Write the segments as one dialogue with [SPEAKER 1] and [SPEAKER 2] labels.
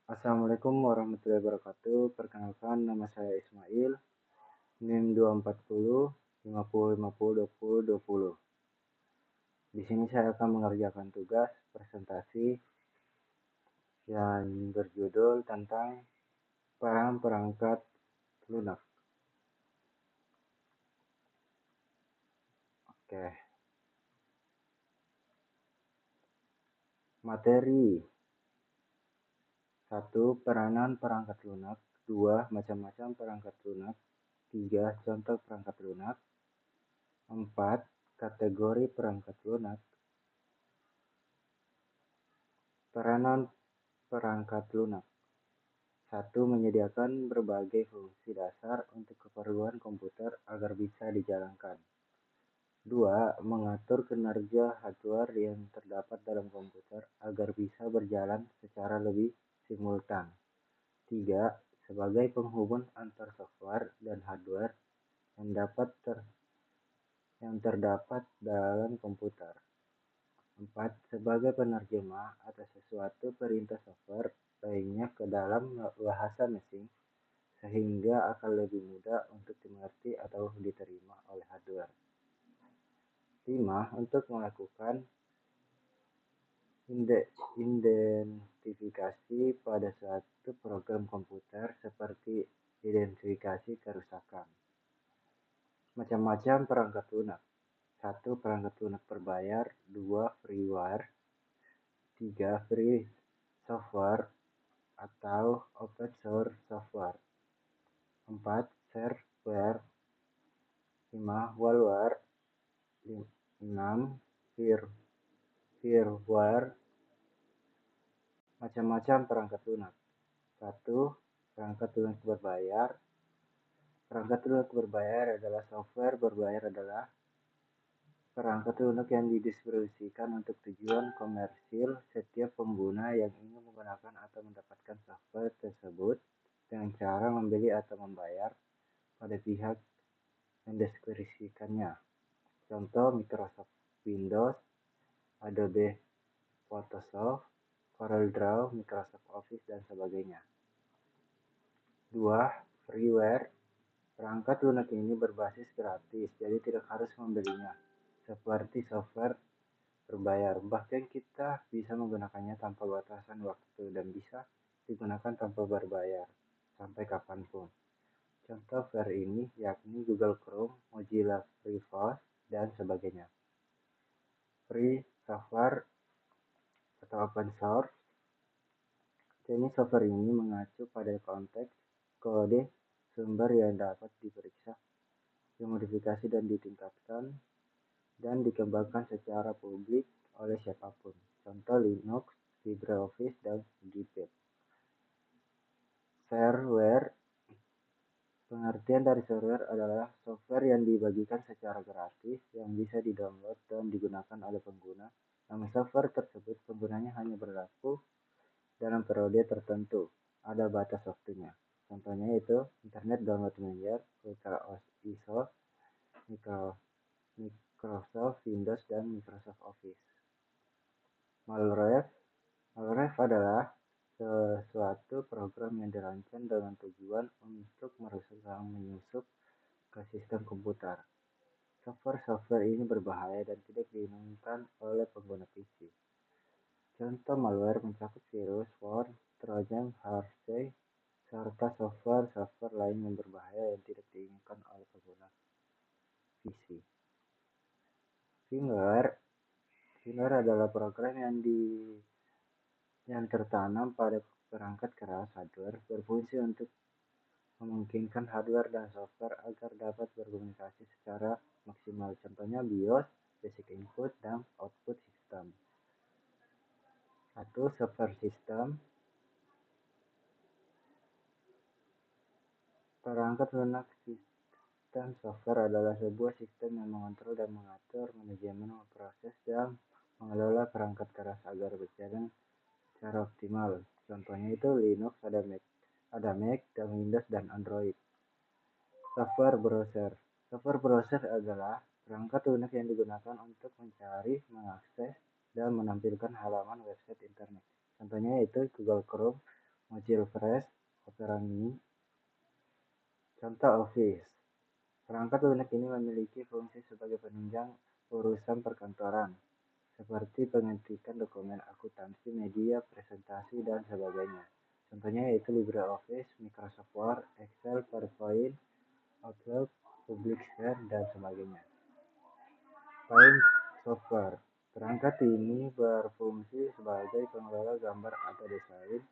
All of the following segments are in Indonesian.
[SPEAKER 1] Assalamualaikum warahmatullahi wabarakatuh. Perkenalkan, nama saya Ismail, NIM 240 50 50 20 20. Di sini saya akan mengerjakan tugas presentasi yang berjudul tentang perangkat lunak. Oke. Materi 1. Peranan perangkat lunak. 2. Macam-macam perangkat lunak. 3. Contoh perangkat lunak. 4. Kategori perangkat lunak. Peranan perangkat lunak. 1. Menyediakan berbagai fungsi dasar untuk keperluan komputer agar bisa dijalankan. 2. Mengatur kinerja hardware yang terdapat dalam komputer agar bisa berjalan secara lebih simultan. 3. Sebagai penghubung antar software dan hardware yang terdapat dalam komputer. 4. Sebagai penerjemah atas sesuatu perintah software lainnya ke dalam bahasa mesin sehingga akan lebih mudah untuk dimengerti atau diterima oleh hardware. 5. Untuk melakukan identifikasi pada suatu program komputer seperti identifikasi kerusakan. Macam-macam perangkat lunak. 1. Perangkat lunak berbayar. 2. Freeware. 3. Free software atau open source software. 4. Shareware. 5. Malware. 6. Firmware. Macam-macam perangkat lunak. 1. Perangkat lunak berbayar. Perangkat lunak berbayar adalah software berbayar adalah perangkat lunak yang didistribusikan untuk tujuan komersil. Setiap pengguna yang ingin menggunakan atau mendapatkan software tersebut dengan cara membeli atau membayar pada pihak yang mendeskripsikannya. Contoh Microsoft Windows, Adobe Photoshop, CorelDRAW, Microsoft Office, dan sebagainya. 2. Freeware. Perangkat lunak ini berbasis gratis, jadi tidak harus membelinya. Seperti software berbayar, bahkan kita bisa menggunakannya tanpa batasan waktu dan bisa digunakan tanpa berbayar sampai kapanpun. Contoh Freeware ini yakni Google Chrome, Mozilla Firefox, dan sebagainya. Free software atau open source. Jenis software ini mengacu pada konteks kode sumber yang dapat diperiksa, dimodifikasi dan ditingkatkan dan dikembangkan secara publik oleh siapapun. Contoh Linux, LibreOffice, dan Git. Shareware. Pengertian dari shareware adalah software yang dibagikan secara gratis yang bisa didownload dan digunakan oleh pengguna. Namun software tersebut penggunanya hanya berlaku dalam periode tertentu. Ada batas waktunya. Contohnya itu Internet Download Manager, ISO, Microsoft Windows, dan Microsoft Office. Malware. Malware adalah sesuatu program yang dirancang dengan tujuan untuk merusak dan menyusup ke sistem komputer. Software ini berbahaya dan tidak diinginkan oleh pengguna PC. Contoh malware mencakup virus, worm, trojan, harshay, serta software lain yang berbahaya yang tidak diinginkan oleh pengguna PC. Firmware adalah program yang tertanam pada perangkat keras hardware, berfungsi untuk memungkinkan hardware dan software agar dapat berkomunikasi secara maksimal. Contohnya BIOS, Basic Input dan Output System. 1. Software System. Perangkat lunak sistem software adalah sebuah sistem yang mengontrol dan mengatur manajemen, memproses, dan mengelola perangkat keras agar berjalan secara optimal. Contohnya itu Linux, ada Mac, dan Windows, dan Android. Software browser. Software browser adalah perangkat lunak yang digunakan untuk mencari, mengakses, dan menampilkan halaman website internet. Contohnya itu Google Chrome, Mozilla Fresh, Opera Mini. Contoh Office. Perangkat lunak ini memiliki fungsi sebagai penunjang urusan perkantoran, seperti pengetikan dokumen akuntansi, media, presentasi, dan sebagainya. Contohnya yaitu LibreOffice, Microsoft Word, Excel, PowerPoint, Outlook, Publisher, dan sebagainya. Paint Software. Perangkat ini berfungsi sebagai pengelola gambar atau desain.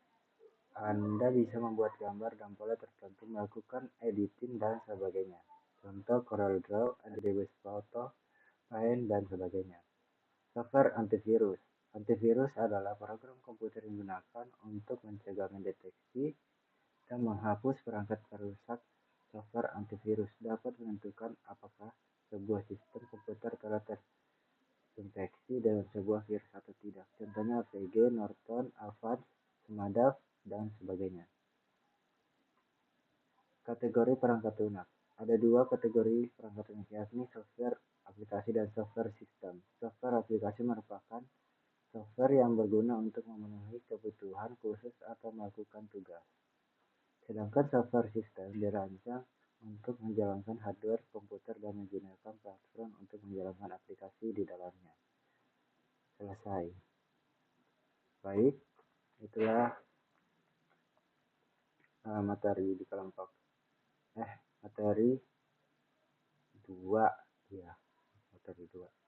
[SPEAKER 1] Anda bisa membuat gambar dan pola tertentu, melakukan editing, dan sebagainya. Contoh CorelDRAW, Adobe Photo, Paint, dan sebagainya. Software antivirus. Antivirus adalah program komputer yang digunakan untuk mencegah, mendeteksi, dan menghapus perangkat perusak. Software antivirus dapat menentukan apakah sebuah sistem komputer telah terinfeksi dengan sebuah virus atau tidak. Contohnya AVG, Norton, Avast, Symantec, dan sebagainya. Kategori perangkat lunak. Ada dua kategori perangkat lunak, yakni software aplikasi dan software sistem. Software aplikasi merupakan software yang berguna untuk memenuhi kebutuhan khusus atau melakukan tugas. Sedangkan software sistem dirancang untuk menjalankan hardware komputer dan menggunakan platform untuk menjalankan aplikasi di dalamnya. Selesai. Baik, itulah materi di kelompok materi 2 ya, materi 2.